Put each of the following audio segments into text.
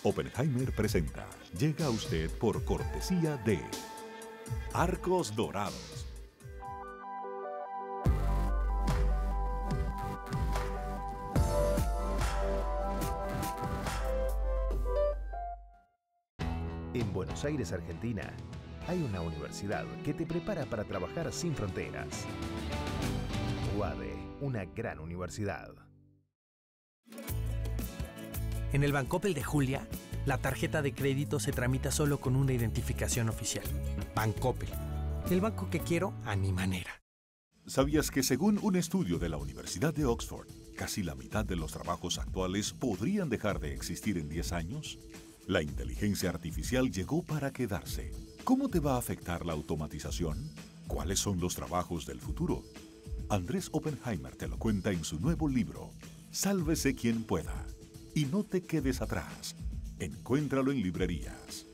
Oppenheimer presenta. Llega a usted por cortesía de Arcos Dorados. En Buenos Aires, Argentina, hay una universidad que te prepara para trabajar sin fronteras. UADE, una gran universidad. En el Bancoppel de Julia, la tarjeta de crédito se tramita solo con una identificación oficial. Bancoppel, el banco que quiero a mi manera. ¿Sabías que según un estudio de la Universidad de Oxford, casi la mitad de los trabajos actuales podrían dejar de existir en 10 años? La inteligencia artificial llegó para quedarse. ¿Cómo te va a afectar la automatización? ¿Cuáles son los trabajos del futuro? Andrés Oppenheimer te lo cuenta en su nuevo libro, Sálvese quien pueda. Y no te quedes atrás. Encuéntralo en librerías.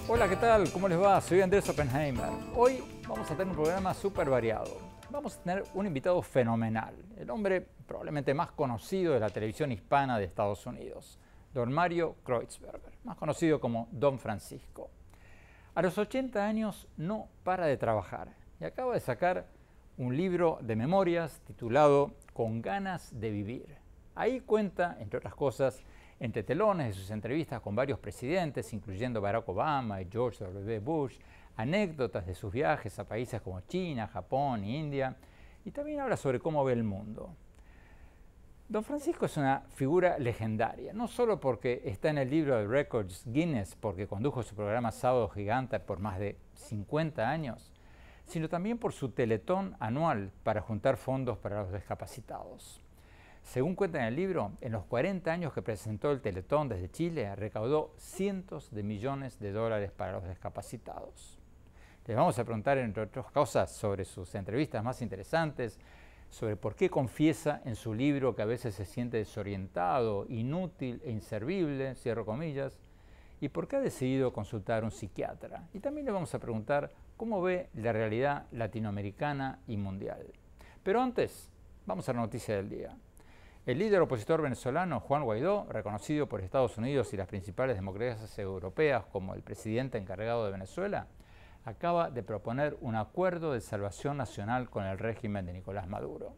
Hola, ¿qué tal? ¿Cómo les va? Soy Andrés Oppenheimer. Hoy vamos a tener un programa súper variado. Vamos a tener un invitado fenomenal, el hombre probablemente más conocido de la televisión hispana de Estados Unidos, don Mario Kreutzberger, más conocido como Don Francisco. A los 80 años no para de trabajar y acaba de sacar un libro de memorias titulado Con ganas de vivir. Ahí cuenta, entre otras cosas, entre telones de sus entrevistas con varios presidentes, incluyendo Barack Obama y George W. Bush, anécdotas de sus viajes a países como China, Japón e India, y también habla sobre cómo ve el mundo. Don Francisco es una figura legendaria, no solo porque está en el libro de Records Guinness, porque condujo su programa Sábado Gigante por más de 50 años, sino también por su teletón anual para juntar fondos para los discapacitados. Según cuenta en el libro, en los 40 años que presentó el Teletón desde Chile, recaudó cientos de millones de dólares para los discapacitados. Les vamos a preguntar, entre otras cosas, sobre sus entrevistas más interesantes, sobre por qué confiesa en su libro que a veces se siente desorientado, inútil e inservible, cierro comillas, y por qué ha decidido consultar a un psiquiatra. Y también le vamos a preguntar cómo ve la realidad latinoamericana y mundial. Pero antes, vamos a la noticia del día. El líder opositor venezolano, Juan Guaidó, reconocido por Estados Unidos y las principales democracias europeas como el presidente encargado de Venezuela, acaba de proponer un acuerdo de salvación nacional con el régimen de Nicolás Maduro.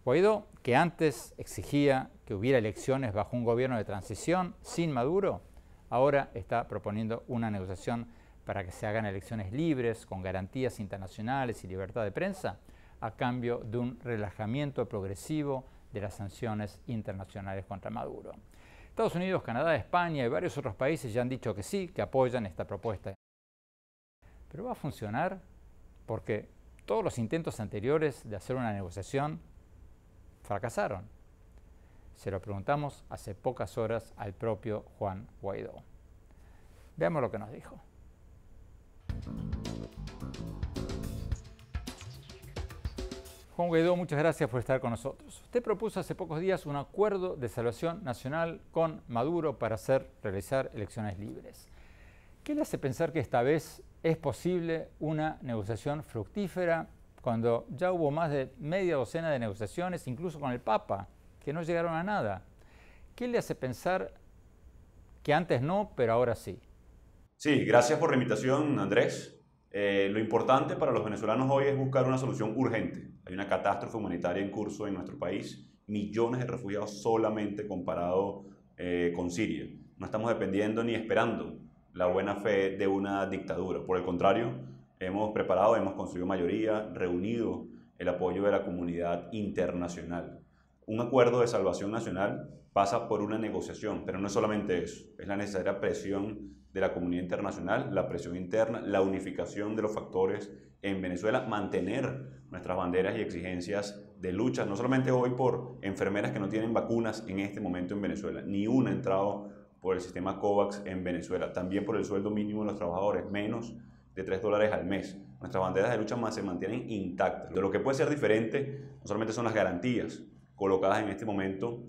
Guaidó, que antes exigía que hubiera elecciones bajo un gobierno de transición sin Maduro, ahora está proponiendo una negociación para que se hagan elecciones libres, con garantías internacionales y libertad de prensa, a cambio de un relajamiento progresivo de las sanciones internacionales contra Maduro. Estados Unidos, Canadá, España y varios otros países ya han dicho que sí, que apoyan esta propuesta. ¿Pero va a funcionar? Porque todos los intentos anteriores de hacer una negociación fracasaron. Se lo preguntamos hace pocas horas al propio Juan Guaidó. Veamos lo que nos dijo. Juan Guaidó, muchas gracias por estar con nosotros. Usted propuso hace pocos días un acuerdo de salvación nacional con Maduro para realizar elecciones libres. ¿Qué le hace pensar que esta vez es posible una negociación fructífera cuando ya hubo más de media docena de negociaciones, incluso con el Papa, que no llegaron a nada? ¿Qué le hace pensar que antes no, pero ahora sí? Sí, gracias por la invitación, Andrés. Lo importante para los venezolanos hoy es buscar una solución urgente. Hay una catástrofe humanitaria en curso en nuestro país, millones de refugiados solamente comparado con Siria. No estamos dependiendo ni esperando la buena fe de una dictadura. Por el contrario, hemos preparado, hemos construido mayoría, reunido el apoyo de la comunidad internacional. Un acuerdo de salvación nacional pasa por una negociación, pero no es solamente eso, es la necesaria presión de la comunidad internacional, la presión interna, la unificación de los factores en Venezuela, mantener nuestras banderas y exigencias de lucha, no solamente hoy por enfermeras que no tienen vacunas en este momento en Venezuela, ni una ha entrado por el sistema COVAX en Venezuela, también por el sueldo mínimo de los trabajadores, menos de $3 al mes. Nuestras banderas de lucha se mantienen intactas. Lo que puede ser diferente no solamente son las garantías colocadas en este momento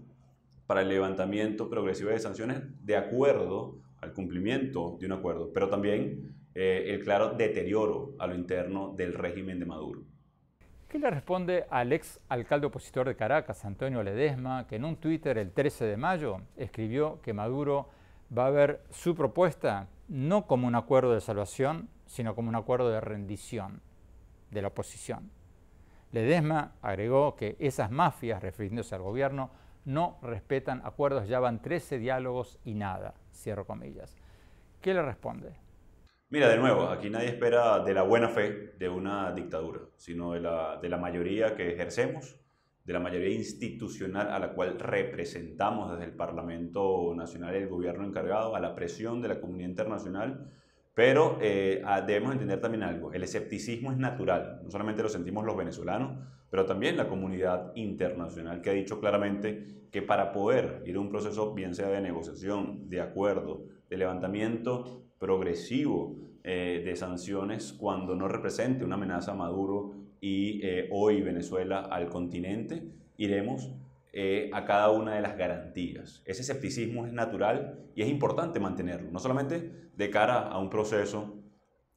para el levantamiento progresivo de sanciones de acuerdo al cumplimiento de un acuerdo, pero también el claro deterioro a lo interno del régimen de Maduro. ¿Qué le responde al ex alcalde opositor de Caracas, Antonio Ledesma, que en un Twitter el 13 de mayo escribió que Maduro va a ver su propuesta no como un acuerdo de salvación, sino como un acuerdo de rendición de la oposición? Ledesma agregó que esas mafias, refiriéndose al gobierno, no respetan acuerdos, ya van 13 diálogos y nada, cierro comillas. ¿Qué le responde? Mira, de nuevo, aquí nadie espera de la buena fe de una dictadura, sino de la mayoría que ejercemos, de la mayoría institucional a la cual representamos desde el Parlamento Nacional y el gobierno encargado, a la presión de la comunidad internacional. Pero debemos entender también algo, el escepticismo es natural, no solamente lo sentimos los venezolanos, pero también la comunidad internacional, que ha dicho claramente que para poder ir a un proceso, bien sea de negociación, de acuerdo, de levantamiento progresivo de sanciones, cuando no represente una amenaza a Maduro y hoy Venezuela al continente, iremos a cada una de las garantías. Ese escepticismo es natural y es importante mantenerlo, no solamente de cara a un proceso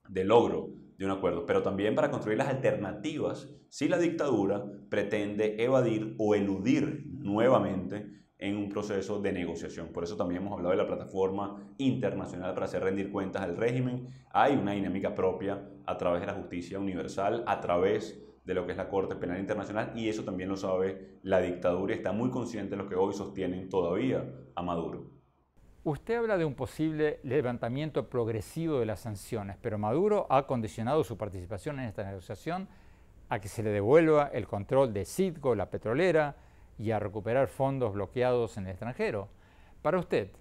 de logro de un acuerdo, pero también para construir las alternativas si la dictadura pretende evadir o eludir nuevamente en un proceso de negociación. Por eso también hemos hablado de la plataforma internacional para hacer rendir cuentas al régimen. Hay una dinámica propia a través de la justicia universal, a través de lo que es la Corte Penal Internacional, y eso también lo sabe la dictadura y está muy consciente de los que hoy sostienen todavía a Maduro. Usted habla de un posible levantamiento progresivo de las sanciones, pero Maduro ha condicionado su participación en esta negociación a que se le devuelva el control de Citgo, la petrolera, y a recuperar fondos bloqueados en el extranjero. Para usted,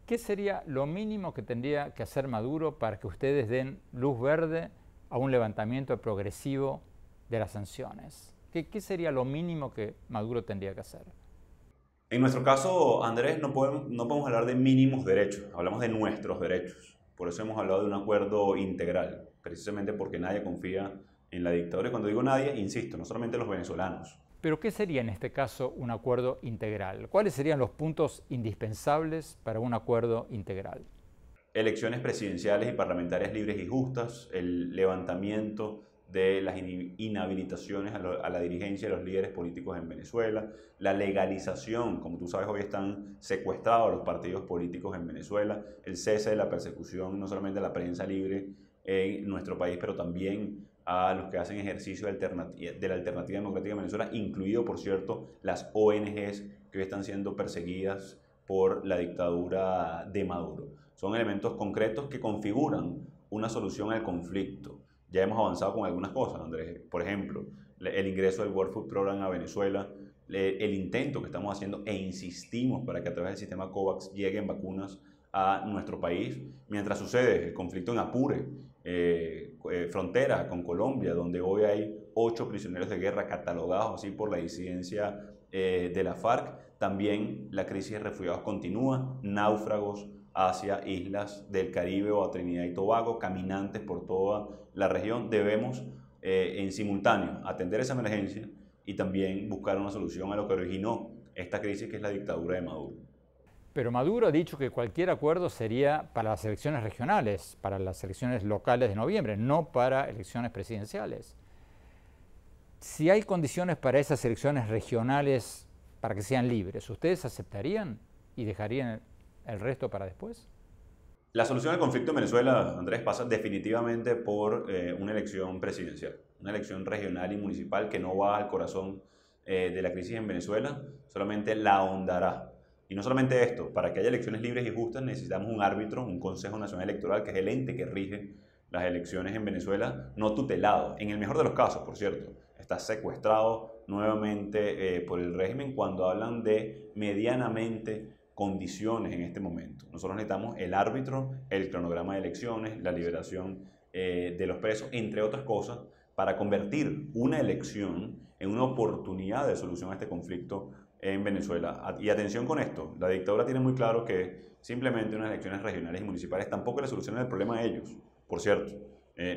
¿qué sería lo mínimo que tendría que hacer Maduro para que ustedes den luz verde a un levantamiento progresivo de las sanciones? ¿Qué sería lo mínimo que Maduro tendría que hacer? En nuestro caso, Andrés, no podemos hablar de mínimos derechos, hablamos de nuestros derechos. Por eso hemos hablado de un acuerdo integral, precisamente porque nadie confía en la dictadura. Y cuando digo nadie, insisto, no solamente los venezolanos. Pero ¿qué sería en este caso un acuerdo integral? ¿Cuáles serían los puntos indispensables para un acuerdo integral? Elecciones presidenciales y parlamentarias libres y justas, el levantamiento de las inhabilitaciones a la dirigencia de los líderes políticos en Venezuela, la legalización, como tú sabes, hoy están secuestrados los partidos políticos en Venezuela, el cese de la persecución, no solamente a la prensa libre en nuestro país, pero también a los que hacen ejercicio de la alternativa democrática en Venezuela, incluido, por cierto, las ONGs que hoy están siendo perseguidas por la dictadura de Maduro. Son elementos concretos que configuran una solución al conflicto. Ya hemos avanzado con algunas cosas, Andrés. Por ejemplo, el ingreso del World Food Program a Venezuela, el intento que estamos haciendo e insistimos para que a través del sistema COVAX lleguen vacunas a nuestro país, mientras sucede el conflicto en Apure, frontera con Colombia, donde hoy hay 8 prisioneros de guerra catalogados así por la disidencia de la FARC. También la crisis de refugiados continúa, náufragos hacia islas del Caribe o a Trinidad y Tobago, caminantes por toda la región. Debemos en simultáneo atender esa emergencia y también buscar una solución a lo que originó esta crisis, que es la dictadura de Maduro. Pero Maduro ha dicho que cualquier acuerdo sería para las elecciones regionales, para las elecciones locales de noviembre, no para elecciones presidenciales. Si hay condiciones para esas elecciones regionales para que sean libres, ¿ustedes aceptarían y dejarían el resto para después? La solución al conflicto en Venezuela, Andrés, pasa definitivamente por una elección presidencial, una elección regional y municipal que no va al corazón de la crisis en Venezuela, solamente la ahondará. Y no solamente esto, para que haya elecciones libres y justas necesitamos un árbitro, un Consejo Nacional Electoral, que es el ente que rige las elecciones en Venezuela, no tutelado. En el mejor de los casos, por cierto, está secuestrado nuevamente por el régimen cuando hablan de medianamente condiciones en este momento. Nosotros necesitamos el árbitro, el cronograma de elecciones, la liberación de los presos, entre otras cosas, para convertir una elección en una oportunidad de solución a este conflicto en Venezuela. Y atención con esto, la dictadura tiene muy claro que simplemente unas elecciones regionales y municipales tampoco le solucionan el problema a ellos. Por cierto,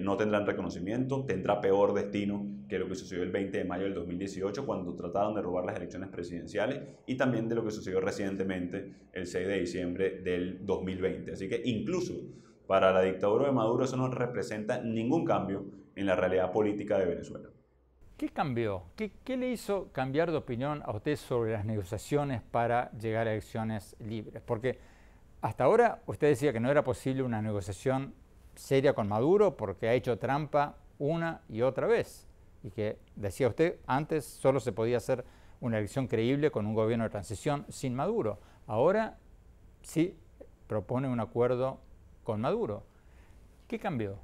no tendrán reconocimiento, tendrá peor destino que lo que sucedió el 20 de mayo del 2018 cuando trataron de robar las elecciones presidenciales y también de lo que sucedió recientemente el 6 de diciembre del 2020. Así que incluso Para la dictadura de Maduro eso no representa ningún cambio en la realidad política de Venezuela. ¿Qué cambió? ¿Qué le hizo cambiar de opinión a usted sobre las negociaciones para llegar a elecciones libres? Porque hasta ahora usted decía que no era posible una negociación seria con Maduro porque ha hecho trampa una y otra vez. Y que, decía usted, antes solo se podía hacer una elección creíble con un gobierno de transición sin Maduro. Ahora sí propone un acuerdo con Maduro. ¿Qué cambió?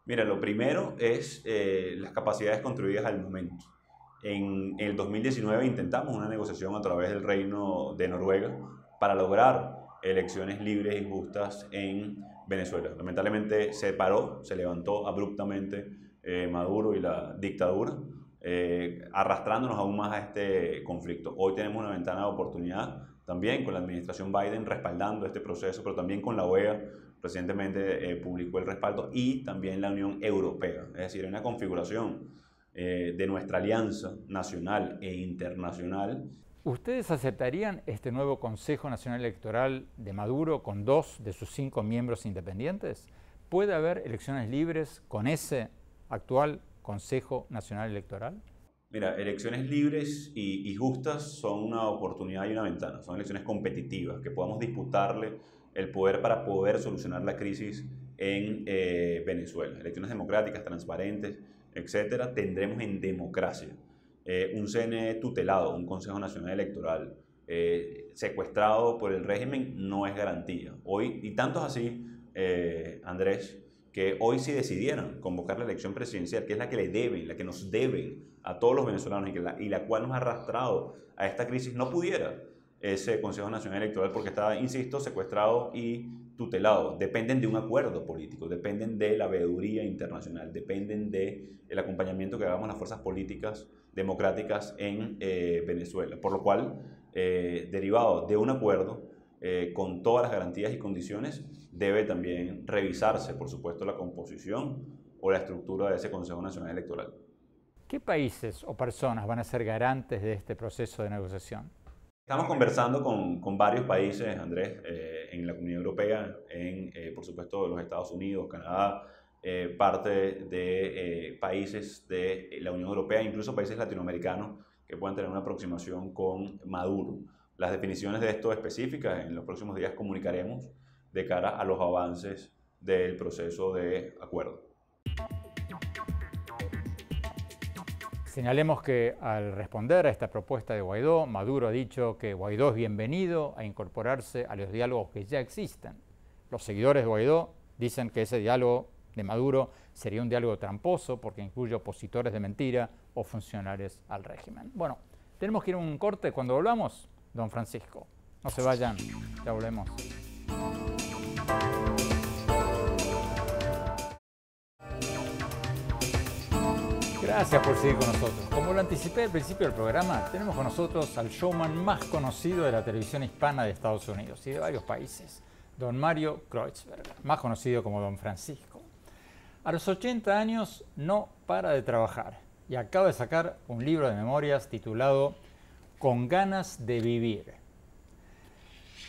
Mira, lo primero es las capacidades construidas al momento. En el 2019 intentamos una negociación a través del Reino de Noruega para lograr elecciones libres y justas en Venezuela. Lamentablemente se paró, se levantó abruptamente Maduro y la dictadura, arrastrándonos aún más a este conflicto. Hoy tenemos una ventana de oportunidad también con la administración Biden respaldando este proceso, pero también con la OEA. Recientemente publicó el respaldo, y también la Unión Europea. Es decir, hay una configuración de nuestra alianza nacional e internacional. ¿Ustedes aceptarían este nuevo Consejo Nacional Electoral de Maduro con 2 de sus 5 miembros independientes? ¿Puede haber elecciones libres con ese actual Consejo Nacional Electoral? Mira, elecciones libres y justas son una oportunidad y una ventana. Son elecciones competitivas que podamos disputarle el poder para poder solucionar la crisis en Venezuela. Elecciones democráticas, transparentes, etcétera, tendremos en democracia. Un CNE tutelado, un Consejo Nacional Electoral secuestrado por el régimen no es garantía. Hoy, y tanto es así, Andrés, que hoy si decidieran convocar la elección presidencial, que es la que le deben, la que nos deben a todos los venezolanos y la cual nos ha arrastrado a esta crisis, no pudiera ese Consejo Nacional Electoral porque está, insisto, secuestrado y tutelado. Dependen de un acuerdo político, dependen de la veeduría internacional, dependen del acompañamiento que hagamos las fuerzas políticas democráticas en Venezuela. Por lo cual, derivado de un acuerdo con todas las garantías y condiciones, debe también revisarse, por supuesto, la composición o la estructura de ese Consejo Nacional Electoral. ¿Qué países o personas van a ser garantes de este proceso de negociación? Estamos conversando con varios países, Andrés, en la Comunidad Europea, por supuesto, los Estados Unidos, Canadá, parte de países de la Unión Europea, incluso países latinoamericanos que puedan tener una aproximación con Maduro. Las definiciones de esto específicas en los próximos días comunicaremos de cara a los avances del proceso de acuerdo. Señalemos que al responder a esta propuesta de Guaidó, Maduro ha dicho que Guaidó es bienvenido a incorporarse a los diálogos que ya existen. Los seguidores de Guaidó dicen que ese diálogo de Maduro sería un diálogo tramposo porque incluye opositores de mentira o funcionarios al régimen. Bueno, tenemos que ir a un corte. Cuando volvamos, don Francisco, no se vayan, ya volvemos. Gracias por seguir con nosotros. Como lo anticipé al principio del programa, tenemos con nosotros al showman más conocido de la televisión hispana de Estados Unidos y de varios países, don Mario Kreutzberger, más conocido como don Francisco. A los 80 años no para de trabajar y acaba de sacar un libro de memorias titulado Con ganas de vivir.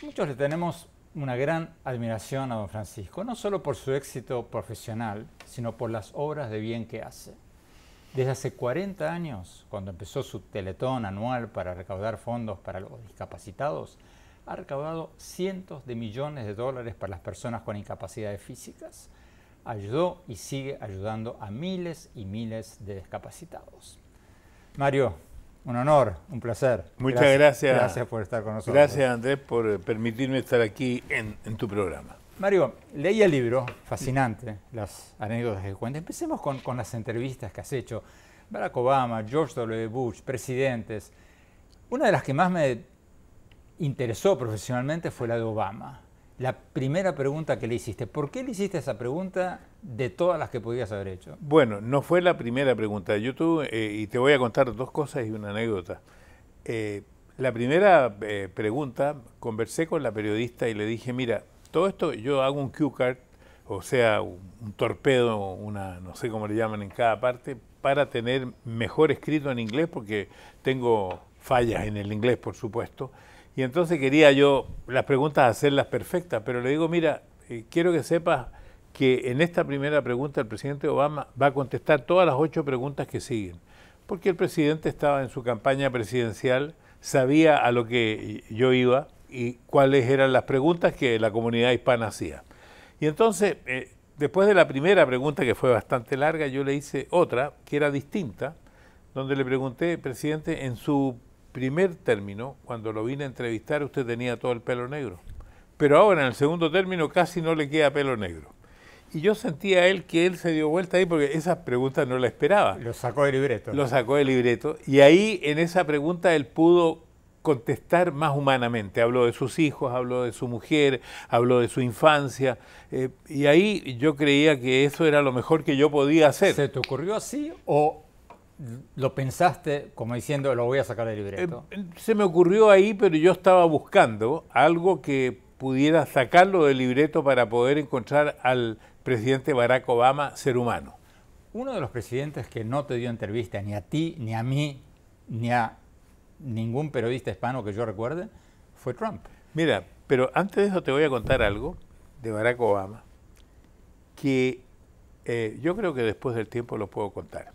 Muchos le tenemos una gran admiración a don Francisco, no solo por su éxito profesional, sino por las obras de bien que hace. Desde hace 40 años, cuando empezó su teletón anual para recaudar fondos para los discapacitados, ha recaudado cientos de millones de dólares para las personas con incapacidades físicas. Ayudó y sigue ayudando a miles y miles de discapacitados. Mario, un honor, un placer. Muchas gracias. Gracias por estar con nosotros. Gracias, Andrés, por permitirme estar aquí en tu programa. Mario, leí el libro, fascinante, las anécdotas que cuenta. Empecemos con las entrevistas que has hecho. Barack Obama, George W. Bush, presidentes. Una de las que más me interesó profesionalmente fue la de Obama. La primera pregunta que le hiciste, ¿por qué le hiciste esa pregunta de todas las que podías haber hecho? Bueno, no fue la primera pregunta. Yo tuve, y te voy a contar dos cosas y una anécdota. La primera pregunta, conversé con la periodista y le dije, mira, todo esto yo hago un cue card, o sea, un torpedo, no sé cómo le llaman en cada parte, para tener mejor escrito en inglés, porque tengo fallas en el inglés, por supuesto. Y entonces quería yo las preguntas hacerlas perfectas, pero le digo, mira, quiero que sepas que en esta primera pregunta el presidente Obama va a contestar todas las 8 preguntas que siguen, porque el presidente estaba en su campaña presidencial, sabía a lo que yo iba y cuáles eran las preguntas que la comunidad hispana hacía. Y entonces, después de la primera pregunta, que fue bastante larga, yo le hice otra, que era distinta, donde le pregunté, presidente, en su primer término, cuando lo vine a entrevistar, usted tenía todo el pelo negro, pero ahora en el segundo término casi no le queda pelo negro. Y yo sentía a él que él se dio vuelta ahí porque esas preguntas no la esperaba. Lo sacó del libreto. Lo sacó del libreto. Y ahí, en esa pregunta, él pudo contestar más humanamente. Habló de sus hijos, habló de su mujer, habló de su infancia. Y ahí yo creía que eso era lo mejor que yo podía hacer. ¿Se te ocurrió así o lo pensaste como diciendo lo voy a sacar del libreto? Se me ocurrió ahí, pero yo estaba buscando algo que pudiera sacarlo del libreto para poder encontrar al presidente Barack Obama ser humano. Uno de los presidentes que no te dio entrevista ni a ti, ni a mí, ni a ningún periodista hispano que yo recuerde, fue Trump. Mira, pero antes de eso te voy a contar algo de Barack Obama que yo creo que después del tiempo lo puedo contar.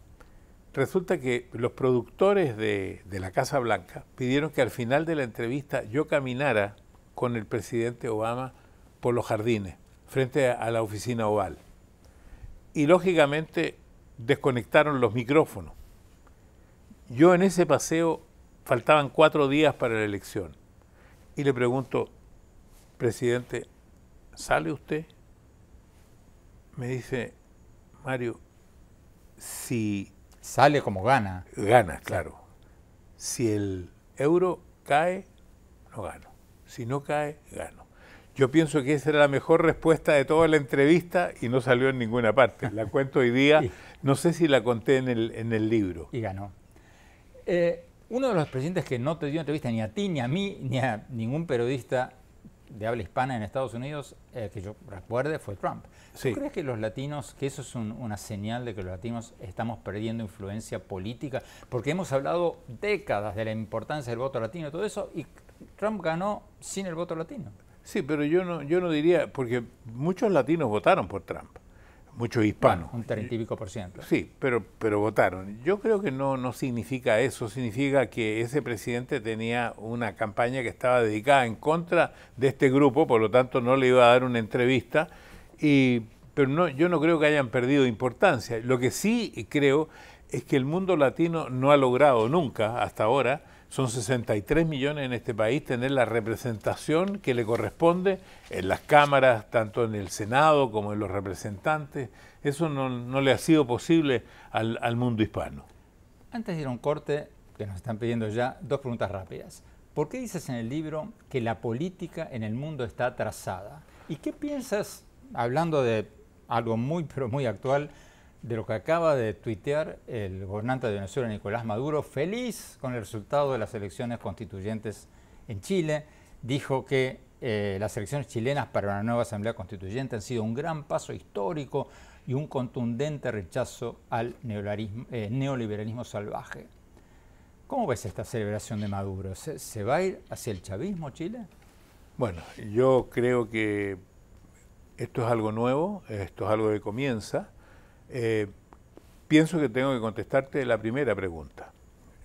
Resulta que los productores de la Casa Blanca pidieron que al final de la entrevista yo caminara con el presidente Obama por los jardines, frente a la oficina oval. Y lógicamente desconectaron los micrófonos. Yo en ese paseo, faltaban 4 días para la elección, y le pregunto, presidente, ¿sale usted? Me dice, Mario, si... Sale como gana. Gana, claro. Si el euro cae, no gano. Si no cae, gano. Yo pienso que esa era la mejor respuesta de toda la entrevista y no salió en ninguna parte. La cuento hoy día, no sé si la conté en el libro. Y ganó. Uno de los presidentes que no te dio entrevista ni a ti, ni a mí, ni a ningún periodista de habla hispana en Estados Unidos, que yo recuerde, fue Trump. Sí. ¿Tú crees que los latinos, que eso es una señal de que los latinos estamos perdiendo influencia política? Porque hemos hablado décadas de la importancia del voto latino y todo eso, y Trump ganó sin el voto latino. Sí, pero yo no diría, porque muchos latinos votaron por Trump, muchos hispanos. Bueno, un 30 y pico %. Sí, pero votaron. Yo creo que no significa eso, significa que ese presidente tenía una campaña que estaba dedicada en contra de este grupo, por lo tanto no le iba a dar una entrevista, pero no, yo no creo que hayan perdido importancia. Lo que sí creo es que el mundo latino no ha logrado nunca, hasta ahora, son 63 millones en este país, tener la representación que le corresponde en las cámaras, tanto en el Senado como en los representantes. Eso no le ha sido posible al mundo hispano. Antes de ir a un corte, que nos están pidiendo ya, 2 preguntas rápidas. ¿Por qué dices en el libro que la política en el mundo está atrasada? ¿Y qué piensas, hablando de algo muy, pero muy actual, de lo que acaba de tuitear el gobernante de Venezuela, Nicolás Maduro, feliz con el resultado de las elecciones constituyentes en Chile? Dijo que las elecciones chilenas para una nueva Asamblea Constituyente han sido un gran paso histórico y un contundente rechazo al neoliberalismo salvaje. ¿Cómo ves esta celebración de Maduro? ¿Se va a ir hacia el chavismo Chile? Bueno, yo creo que esto es algo nuevo, esto es algo que comienza. Pienso que tengo que contestarte la primera pregunta.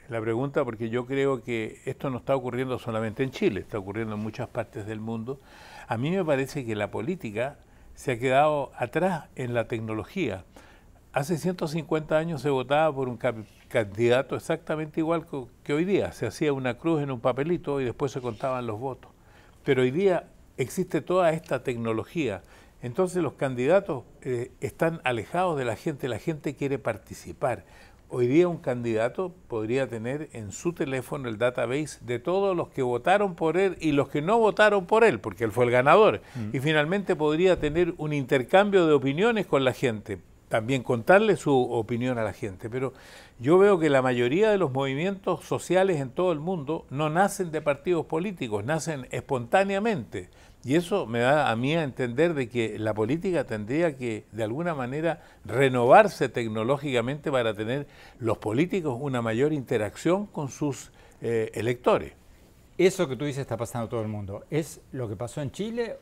La pregunta porque yo creo que esto no está ocurriendo solamente en Chile, está ocurriendo en muchas partes del mundo. A mí me parece que la política se ha quedado atrás en la tecnología. Hace 150 años se votaba por un candidato exactamente igual que hoy día. Se hacía una cruz en un papelito y después se contaban los votos. Pero hoy día existe toda esta tecnología. Entonces los candidatos están alejados de la gente quiere participar. Hoy día un candidato podría tener en su teléfono el database de todos los que votaron por él y los que no votaron por él, porque él fue el ganador. Y finalmente podría tener un intercambio de opiniones con la gente, también contarle su opinión a la gente. Pero yo veo que la mayoría de los movimientos sociales en todo el mundo no nacen de partidos políticos, nacen espontáneamente. Y eso me da a mí a entender de que la política tendría que, de alguna manera, renovarse tecnológicamente para tener los políticos una mayor interacción con sus electores. Eso que tú dices está pasando en todo el mundo. ¿Es lo que pasó en Chile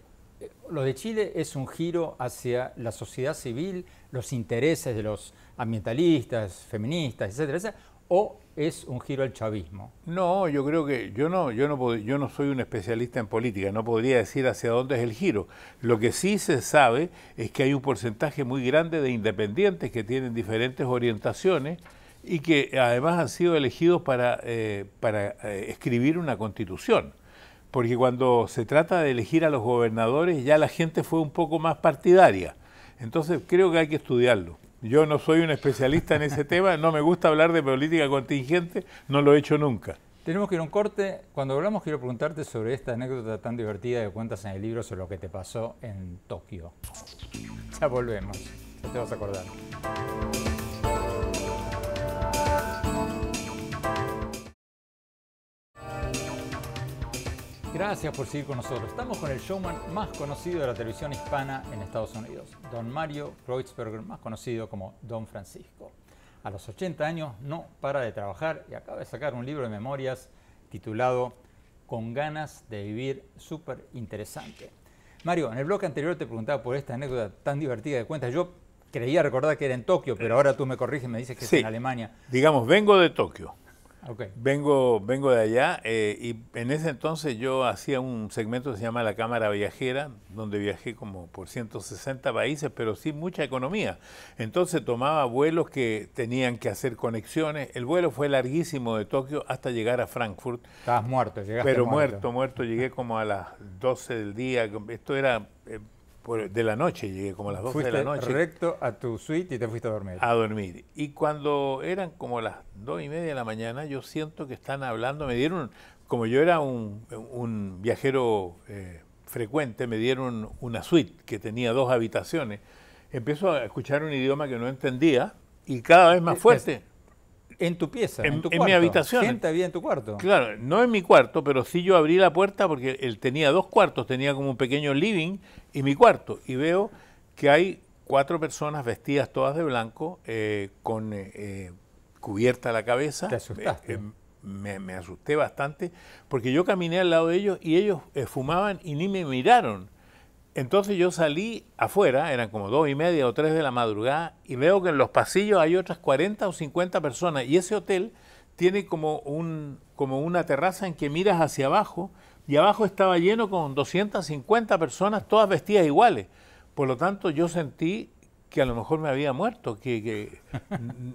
lo de Chile es un giro hacia la sociedad civil, los intereses de los ambientalistas, feministas, etcétera, etcétera, o es un giro al chavismo? No, yo creo que yo no soy un especialista en política, no podría decir hacia dónde es el giro. Lo que sí se sabe es que hay un porcentaje muy grande de independientes que tienen diferentes orientaciones y que además han sido elegidos para escribir una constitución. Porque cuando se trata de elegir a los gobernadores ya la gente fue un poco más partidaria. Entonces creo que hay que estudiarlo. Yo no soy un especialista en ese tema, no me gusta hablar de política contingente, no lo he hecho nunca. Tenemos que ir a un corte. Cuando hablamos quiero preguntarte sobre esta anécdota tan divertida que cuentas en el libro sobre lo que te pasó en Tokio. Ya volvemos, ya te vas a acordar. Gracias por seguir con nosotros. Estamos con el showman más conocido de la televisión hispana en Estados Unidos, don Mario Kreutzberger, más conocido como Don Francisco. A los 80 años no para de trabajar y acaba de sacar un libro de memorias titulado Con ganas de vivir, súper interesante. Mario, en el bloque anterior te preguntaba por esta anécdota tan divertida de cuentas. Yo creía recordar que era en Tokio, pero ahora tú me corriges y me dices que sí, es en Alemania. Digamos, vengo de Tokio. Okay. Vengo de allá y en ese entonces yo hacía un segmento que se llama La Cámara Viajera, donde viajé como por 160 países, pero sin mucha economía. Entonces tomaba vuelos que tenían que hacer conexiones. El vuelo fue larguísimo de Tokio hasta llegar a Frankfurt. Estabas muerto, llegaste pero muerto. muerto. Llegué como a las 12 del día. Esto era de la noche, llegué como a las 12 de la noche. Fuiste recto a tu suite y te fuiste a dormir. A dormir. Y cuando eran como las 2:30 de la mañana, yo siento que están hablando, me dieron, como yo era un viajero frecuente, me dieron una suite que tenía 2 habitaciones. Empiezo a escuchar un idioma que no entendía y cada vez más fuerte. En tu pieza, en tu cuarto. En mi habitación. Gente había en tu cuarto. Claro, no en mi cuarto, pero sí yo abrí la puerta porque él tenía 2 cuartos, tenía como un pequeño living y mi cuarto. Y veo que hay 4 personas vestidas todas de blanco, con cubierta la cabeza. ¿Te asustaste? Me asusté bastante porque yo caminé al lado de ellos y ellos fumaban y ni me miraron. Entonces yo salí afuera, eran como 2:30 o 3 de la madrugada, y veo que en los pasillos hay otras 40 o 50 personas. Y ese hotel tiene como una terraza en que miras hacia abajo, y abajo estaba lleno con 250 personas, todas vestidas iguales. Por lo tanto, yo sentí que a lo mejor me había muerto, que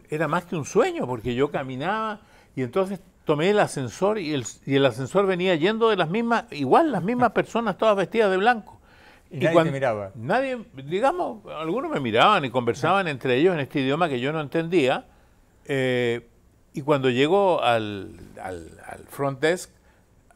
era más que un sueño, porque yo caminaba y entonces tomé el ascensor y el ascensor venía yendo de las mismas personas, todas vestidas de blanco. Y nadie te miraba. Nadie, digamos, algunos me miraban y conversaban entre ellos en este idioma que yo no entendía. Y cuando llego al front desk,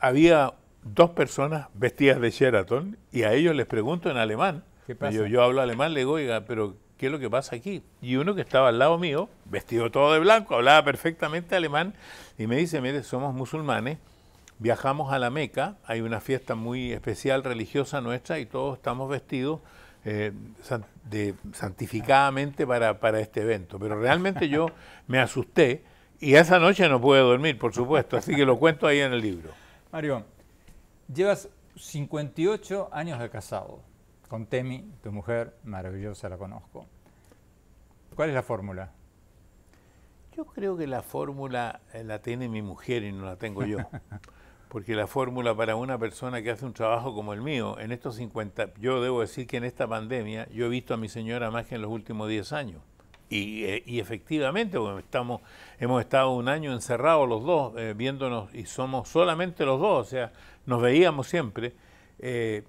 había 2 personas vestidas de Sheraton y a ellos les pregunto en alemán. ¿Qué pasa? Yo hablo alemán, le digo, oiga, pero ¿qué es lo que pasa aquí? Y uno que estaba al lado mío, vestido todo de blanco, hablaba perfectamente alemán y me dice, mire, somos musulmanes. Viajamos a la Meca, hay una fiesta muy especial religiosa nuestra y todos estamos vestidos santificadamente para este evento. Pero realmente yo me asusté y esa noche no pude dormir, por supuesto, así que lo cuento ahí en el libro. Mario, llevas 58 años de casado con Temi, tu mujer maravillosa, la conozco. ¿Cuál es la fórmula? Yo creo que la fórmula la tiene mi mujer y no la tengo yo. Porque la fórmula para una persona que hace un trabajo como el mío, en estos 50, yo debo decir que en esta pandemia yo he visto a mi señora más que en los últimos 10 años. Y efectivamente, porque hemos estado un año encerrados los dos, viéndonos, y somos solamente los dos, o sea, nos veíamos siempre.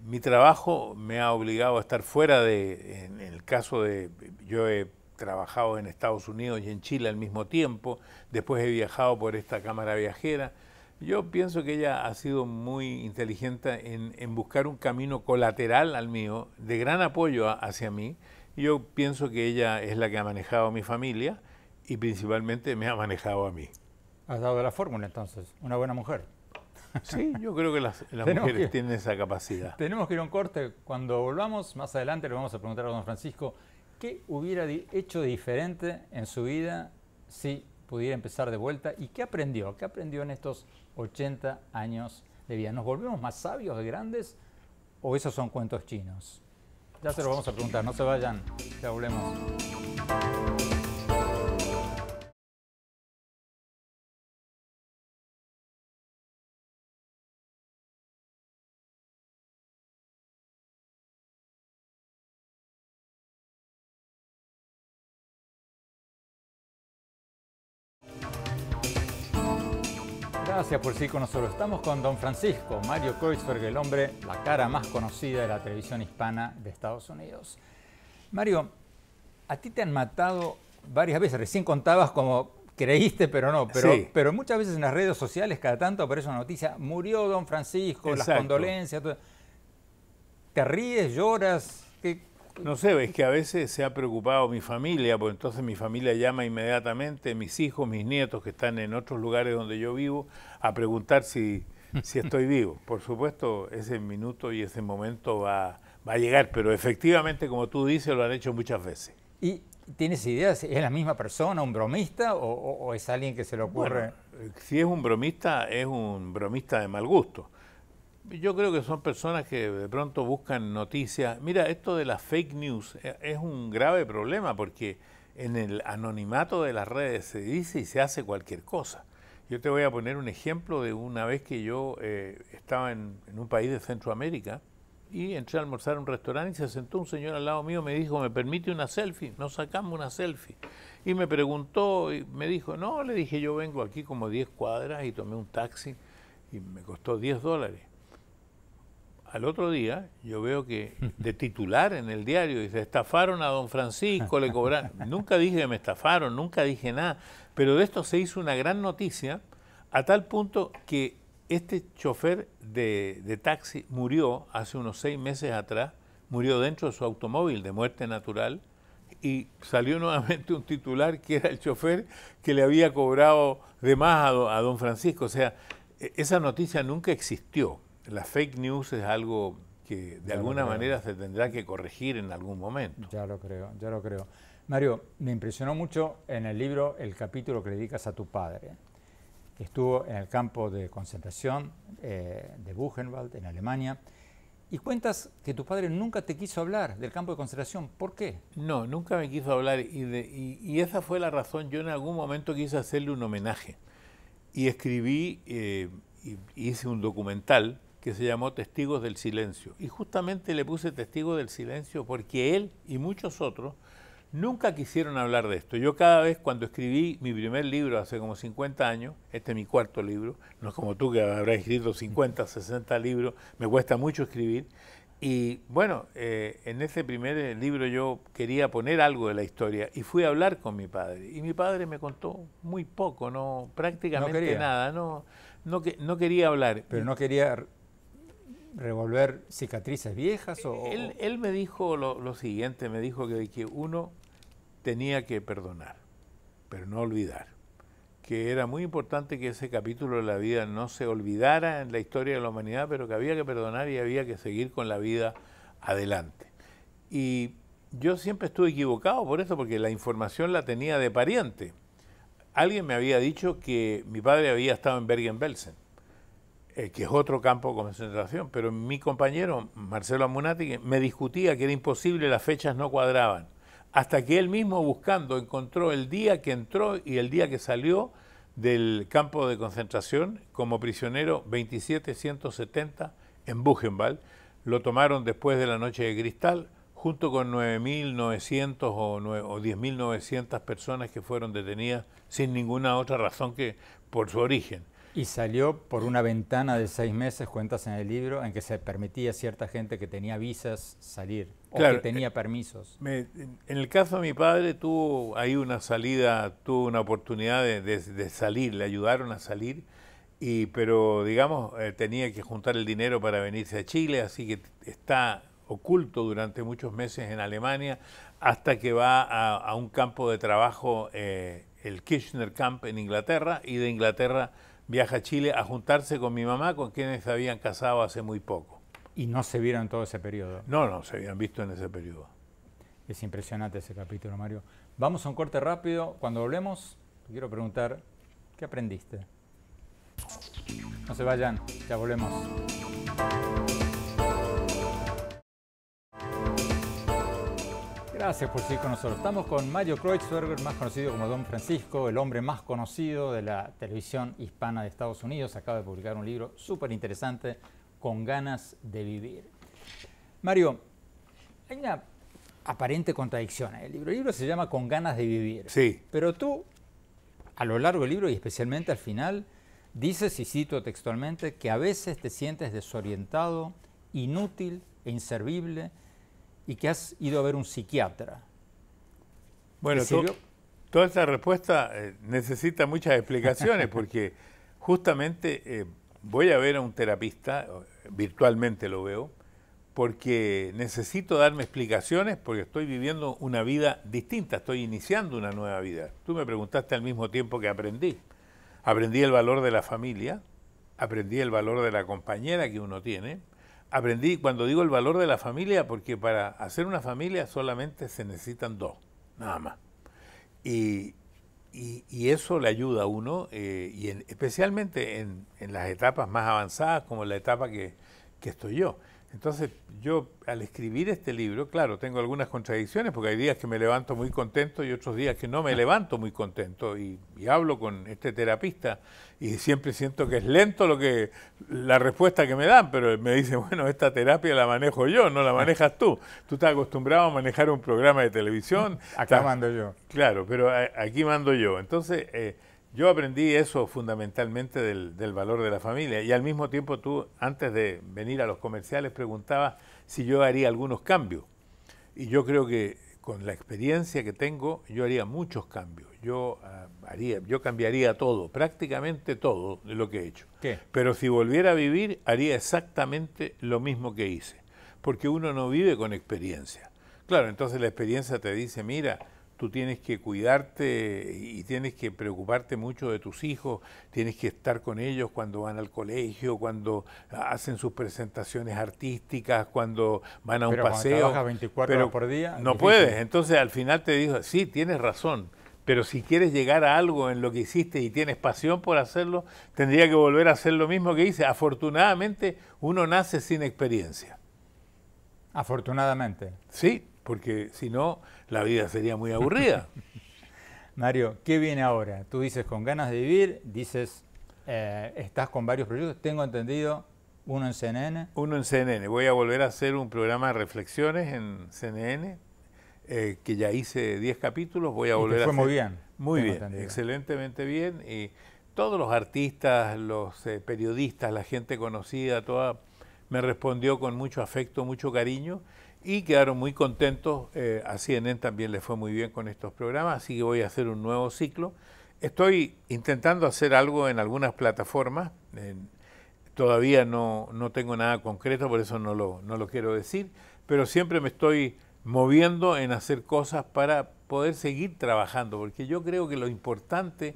Mi trabajo me ha obligado a estar fuera en el caso de, yo he trabajado en Estados Unidos y en Chile al mismo tiempo, después he viajado por esta cámara viajera. Yo pienso que ella ha sido muy inteligente en buscar un camino colateral al mío, de gran apoyo hacia mí. Yo pienso que ella es la que ha manejado a mi familia y principalmente me ha manejado a mí. Has dado la fórmula entonces, una buena mujer. Sí, yo creo que las mujeres tienen esa capacidad. Tenemos que ir a un corte. Cuando volvamos, más adelante le vamos a preguntar a don Francisco qué hubiera hecho diferente en su vida si pudiera empezar de vuelta y qué aprendió en estos 80 años de vida. ¿Nos volvemos más sabios de grandes o esos son cuentos chinos? Ya se lo vamos a preguntar, no se vayan, ya volvemos. Gracias por seguir con nosotros. Estamos con don Francisco Mario Kreuzberg, el hombre, la cara más conocida de la televisión hispana de Estados Unidos. Mario, a ti te han matado varias veces. Recién contabas como creíste, pero no. Pero muchas veces en las redes sociales, cada tanto aparece una noticia, murió don Francisco, exacto, las condolencias. Todo. ¿Te ríes, lloras? ¿Qué? No sé, es que a veces se ha preocupado mi familia, pues entonces mi familia llama inmediatamente, mis hijos, mis nietos que están en otros lugares donde yo vivo, a preguntar si estoy vivo. Por supuesto, ese minuto y ese momento va a llegar, pero efectivamente, como tú dices, lo han hecho muchas veces. ¿Y tienes ideas? ¿Es la misma persona, un bromista, o es alguien que se le ocurre? Bueno, si es un bromista de mal gusto. Yo creo que son personas que de pronto buscan noticias. Mira, esto de las fake news es un grave problema porque en el anonimato de las redes se dice y se hace cualquier cosa. Yo te voy a poner un ejemplo de una vez que yo estaba en un país de Centroamérica y entré a almorzar a un restaurante y se sentó un señor al lado mío, me dijo, ¿me permite una selfie? Nos sacamos una selfie. Y me preguntó, y me dijo, no, le dije, yo vengo aquí como 10 cuadras y tomé un taxi y me costó $10. Al otro día yo veo que de titular en el diario dice, estafaron a don Francisco, le cobraron. Nunca dije que me estafaron, nunca dije nada, pero de esto se hizo una gran noticia a tal punto que este chofer de taxi murió hace unos 6 meses atrás, murió dentro de su automóvil de muerte natural y salió nuevamente un titular que era el chofer que le había cobrado de más a don Francisco. O sea, esa noticia nunca existió. La fake news es algo que de alguna manera se tendrá que corregir en algún momento. Ya lo creo, ya lo creo. Mario, me impresionó mucho en el libro el capítulo que le dedicas a tu padre, que estuvo en el campo de concentración de Buchenwald, en Alemania, y cuentas que tu padre nunca te quiso hablar del campo de concentración. ¿Por qué? No, nunca me quiso hablar y esa fue la razón. Yo en algún momento quise hacerle un homenaje y escribí, hice un documental que se llamó Testigos del Silencio. Y justamente le puse Testigos del Silencio porque él y muchos otros nunca quisieron hablar de esto. Yo cada vez cuando escribí mi primer libro hace como 50 años, este es mi 4º libro, no es como tú que habrás escrito 50, 60 libros, me cuesta mucho escribir. Y bueno, en ese primer libro yo quería poner algo de la historia y fui a hablar con mi padre. Y mi padre me contó muy poco, prácticamente nada, no quería hablar. Pero no quería revolver cicatrices viejas Él me dijo lo siguiente, me dijo que uno tenía que perdonar, pero no olvidar, que era muy importante que ese capítulo de la vida no se olvidara en la historia de la humanidad, pero que había que perdonar y había que seguir con la vida adelante. Y yo siempre estuve equivocado por eso, porque la información la tenía de pariente. Alguien me había dicho que mi padre había estado en Bergen-Belsen, que es otro campo de concentración, pero mi compañero Marcelo Amunati me discutía que era imposible, las fechas no cuadraban, hasta que él mismo buscando encontró el día que entró y el día que salió del campo de concentración como prisionero 27170 en Buchenwald. Lo tomaron después de la Noche de Cristal, junto con 9.900 o 10.900 personas que fueron detenidas sin ninguna otra razón que por su origen. Y salió por una ventana de 6 meses, cuentas en el libro, en que se permitía a cierta gente que tenía visas salir, claro, o que tenía permisos. En el caso de mi padre tuvo ahí una salida, tuvo una oportunidad de salir, le ayudaron a salir, pero digamos tenía que juntar el dinero para venirse a Chile, así que está oculto durante muchos meses en Alemania, hasta que va a un campo de trabajo, el Kirchner Camp en Inglaterra, y de Inglaterra viaja a Chile a juntarse con mi mamá, con quienes se habían casado hace muy poco. ¿Y no se vieron en todo ese periodo? No se habían visto en ese periodo. Es impresionante ese capítulo, Mario. Vamos a un corte rápido. Cuando volvemos, te quiero preguntar, ¿qué aprendiste? No se vayan, ya volvemos. Gracias por seguir con nosotros. Estamos con Mario Kreuzberger, más conocido como Don Francisco, el hombre más conocido de la televisión hispana de Estados Unidos. Acaba de publicar un libro súper interesante, Con ganas de vivir. Mario, hay una aparente contradicción en el libro. El libro se llama Con ganas de vivir. Sí. Pero tú, a lo largo del libro y especialmente al final, dices, y cito textualmente, que a veces te sientes desorientado, inútil e inservible y que has ido a ver un psiquiatra. Bueno, toda esta respuesta necesita muchas explicaciones porque justamente voy a ver a un terapista, virtualmente lo veo, porque necesito darme explicaciones porque estoy viviendo una vida distinta, estoy iniciando una nueva vida. Tú me preguntaste al mismo tiempo que aprendí. Aprendí el valor de la familia, aprendí el valor de la compañera que uno tiene, aprendí, cuando digo el valor de la familia, porque para hacer una familia solamente se necesitan dos, nada más. Y eso le ayuda a uno, especialmente en las etapas más avanzadas, como la etapa que estoy yo. Entonces, yo al escribir este libro, claro, tengo algunas contradicciones, porque hay días que me levanto muy contento y otros días que no me levanto muy contento. Y hablo con este terapista y siempre siento que es lento la respuesta que me dan, pero me dice, bueno, esta terapia la manejo yo, no la manejas tú. Tú estás acostumbrado a manejar un programa de televisión. Acá mando yo. Claro, pero aquí mando yo. Entonces, yo aprendí eso fundamentalmente del valor de la familia y al mismo tiempo tú, antes de venir a los comerciales, preguntabas si yo haría algunos cambios. Y yo creo que con la experiencia que tengo, yo haría muchos cambios. Yo cambiaría todo, prácticamente todo de lo que he hecho. ¿Qué? Pero si volviera a vivir, haría exactamente lo mismo que hice. Porque uno no vive con experiencia. Claro, entonces la experiencia te dice, mira, tú tienes que cuidarte y tienes que preocuparte mucho de tus hijos, tienes que estar con ellos cuando van al colegio, cuando hacen sus presentaciones artísticas, cuando van a un paseo. Pero cuando trabajas 24 horas por día... No puedes, entonces al final te digo, sí, tienes razón, pero si quieres llegar a algo en lo que hiciste y tienes pasión por hacerlo, tendría que volver a hacer lo mismo que hice. Afortunadamente, uno nace sin experiencia. Afortunadamente. Sí, porque si no, la vida sería muy aburrida. Mario, ¿qué viene ahora? Tú dices con ganas de vivir, dices, estás con varios proyectos, tengo entendido, uno en CNN. Uno en CNN. Voy a volver a hacer un programa de reflexiones en CNN, que ya hice 10 capítulos. Voy a volver a hacer. Fue muy bien. Muy bien, excelentemente bien. Y todos los artistas, los periodistas, la gente conocida, toda me respondió con mucho afecto, mucho cariño. Y quedaron muy contentos, a CNN también les fue muy bien con estos programas, así que voy a hacer un nuevo ciclo. Estoy intentando hacer algo en algunas plataformas, todavía no tengo nada concreto, por eso no lo quiero decir, pero siempre me estoy moviendo en hacer cosas para poder seguir trabajando, porque yo creo que lo importante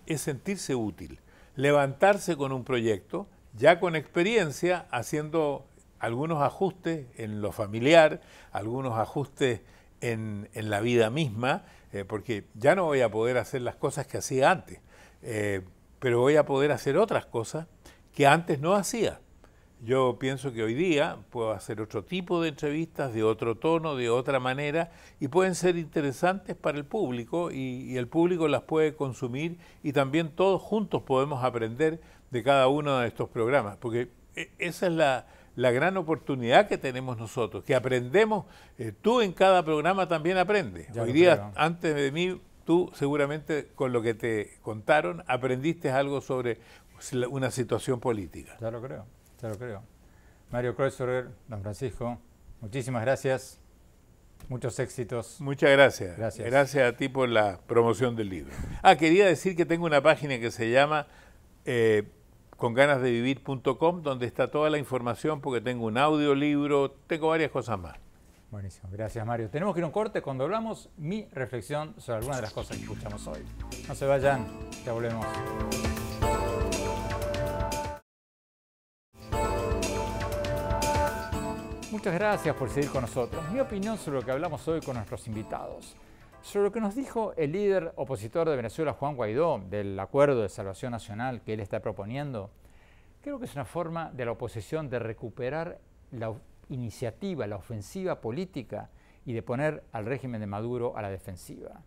es sentirse útil, levantarse con un proyecto, ya con experiencia, haciendo algunos ajustes en lo familiar, algunos ajustes en la vida misma, porque ya no voy a poder hacer las cosas que hacía antes, pero voy a poder hacer otras cosas que antes no hacía. Yo pienso que hoy día puedo hacer otro tipo de entrevistas, de otro tono, de otra manera, y pueden ser interesantes para el público, y el público las puede consumir, y también todos juntos podemos aprender de cada uno de estos programas, porque esa es la gran oportunidad que tenemos nosotros, que aprendemos. Tú en cada programa también aprendes. Hoy día, antes de mí, tú seguramente con lo que te contaron aprendiste algo sobre una situación política. Ya lo creo, ya lo creo. Mario Kreuzberger, Don Francisco, muchísimas gracias, muchos éxitos. Muchas gracias. Gracias. Gracias a ti por la promoción del libro. Quería decir que tengo una página que se llama conganasdevivir.com, donde está toda la información, porque tengo un audiolibro, tengo varias cosas más. Buenísimo, gracias Mario. Tenemos que ir a un corte. Cuando hablamos, mi reflexión sobre algunas de las cosas que escuchamos hoy. No se vayan, ya volvemos. Muchas gracias por seguir con nosotros. Mi opinión sobre lo que hablamos hoy con nuestros invitados. Sobre lo que nos dijo el líder opositor de Venezuela, Juan Guaidó, del acuerdo de salvación nacional que él está proponiendo, creo que es una forma de la oposición de recuperar la iniciativa, la ofensiva política y de poner al régimen de Maduro a la defensiva.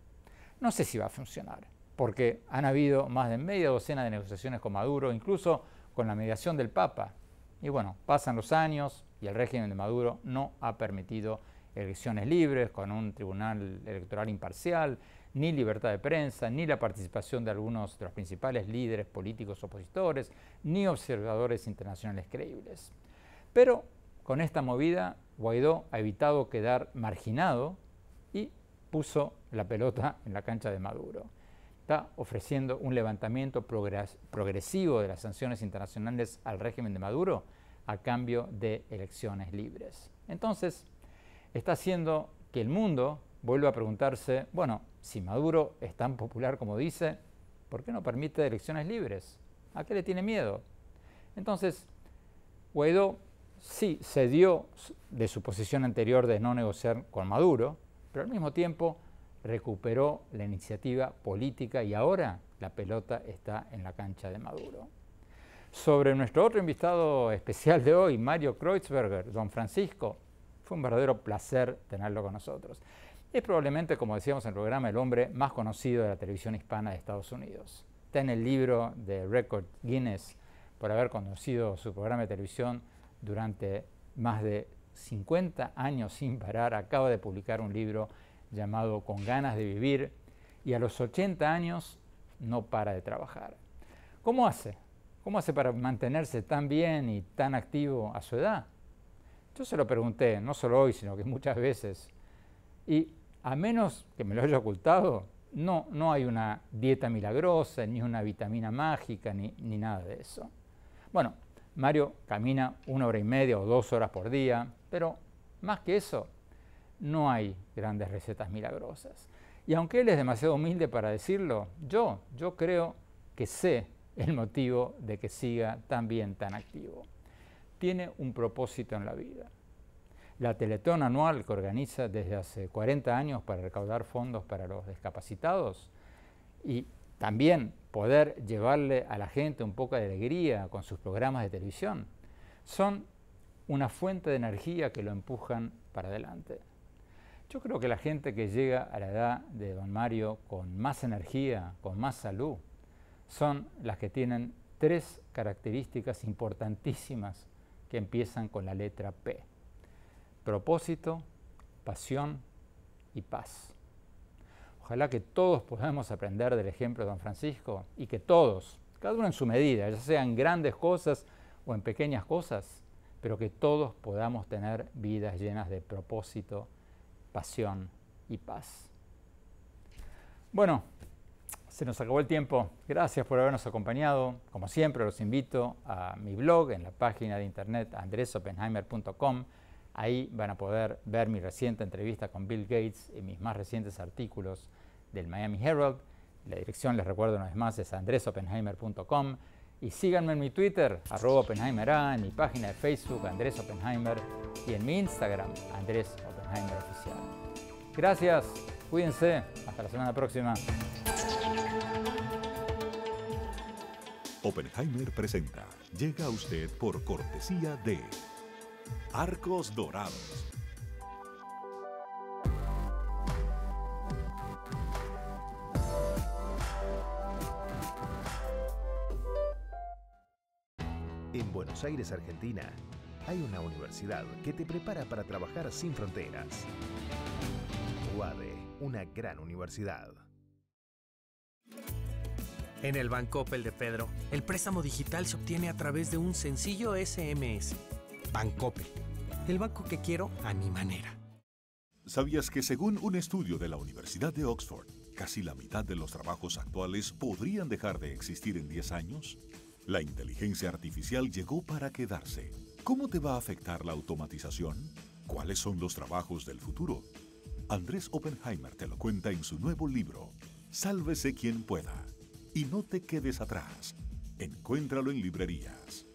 No sé si va a funcionar, porque han habido más de media docena de negociaciones con Maduro, incluso con la mediación del Papa. Y bueno, pasan los años y el régimen de Maduro no ha permitido elecciones libres, con un tribunal electoral imparcial, ni libertad de prensa, ni la participación de algunos de los principales líderes políticos opositores, ni observadores internacionales creíbles. Pero con esta movida, Guaidó ha evitado quedar marginado y puso la pelota en la cancha de Maduro. Está ofreciendo un levantamiento progresivo de las sanciones internacionales al régimen de Maduro a cambio de elecciones libres. Entonces, está haciendo que el mundo vuelva a preguntarse, bueno, si Maduro es tan popular como dice, ¿por qué no permite elecciones libres? ¿A qué le tiene miedo? Entonces, Guaidó sí cedió de su posición anterior de no negociar con Maduro, pero al mismo tiempo recuperó la iniciativa política y ahora la pelota está en la cancha de Maduro. Sobre nuestro otro invitado especial de hoy, Mario Kreutzberger, don Francisco, fue un verdadero placer tenerlo con nosotros. Es probablemente, como decíamos en el programa, el hombre más conocido de la televisión hispana de Estados Unidos. Está en el libro de Record Guinness por haber conducido su programa de televisión durante más de 50 años sin parar. Acaba de publicar un libro llamado Con ganas de vivir y a los 80 años no para de trabajar. ¿Cómo hace? ¿Cómo hace para mantenerse tan bien y tan activo a su edad? Yo se lo pregunté, no solo hoy, sino que muchas veces. Y a menos que me lo haya ocultado, no hay una dieta milagrosa, ni una vitamina mágica, ni nada de eso. Bueno, Mario camina 1 hora y media o 2 horas por día, pero más que eso, no hay grandes recetas milagrosas. Y aunque él es demasiado humilde para decirlo, yo creo que sé el motivo de que siga tan bien, tan activo. Tiene un propósito en la vida. La Teletón anual que organiza desde hace 40 años para recaudar fondos para los discapacitados y también poder llevarle a la gente un poco de alegría con sus programas de televisión, son una fuente de energía que lo empujan para adelante. Yo creo que la gente que llega a la edad de don Mario con más energía, con más salud, son las que tienen 3 características importantísimas que empiezan con la letra P: propósito, pasión y paz. Ojalá que todos podamos aprender del ejemplo de don Francisco y que todos, cada uno en su medida, ya sean grandes cosas o en pequeñas cosas, pero que todos podamos tener vidas llenas de propósito, pasión y paz. Bueno, se nos acabó el tiempo. Gracias por habernos acompañado. Como siempre, los invito a mi blog en la página de internet andresopenheimer.com. Ahí van a poder ver mi reciente entrevista con Bill Gates y mis más recientes artículos del Miami Herald. La dirección, les recuerdo una vez más, es andresopenheimer.com. Y síganme en mi Twitter, @OppenheimerA, en mi página de Facebook, Andrés Oppenheimer, y en mi Instagram, Andrés Oppenheimer Oficial. Gracias, cuídense, hasta la semana próxima. Oppenheimer presenta. Llega a usted por cortesía de Arcos Dorados. En Buenos Aires, Argentina, hay una universidad que te prepara para trabajar sin fronteras. UADE, una gran universidad. En el Bancoppel de Pedro, el préstamo digital se obtiene a través de un sencillo SMS. Bancoppel, el banco que quiero a mi manera. ¿Sabías que según un estudio de la Universidad de Oxford, casi la mitad de los trabajos actuales podrían dejar de existir en 10 años? La inteligencia artificial llegó para quedarse. ¿Cómo te va a afectar la automatización? ¿Cuáles son los trabajos del futuro? Andrés Oppenheimer te lo cuenta en su nuevo libro, Sálvese quien pueda. Y no te quedes atrás. Encuéntralo en librerías.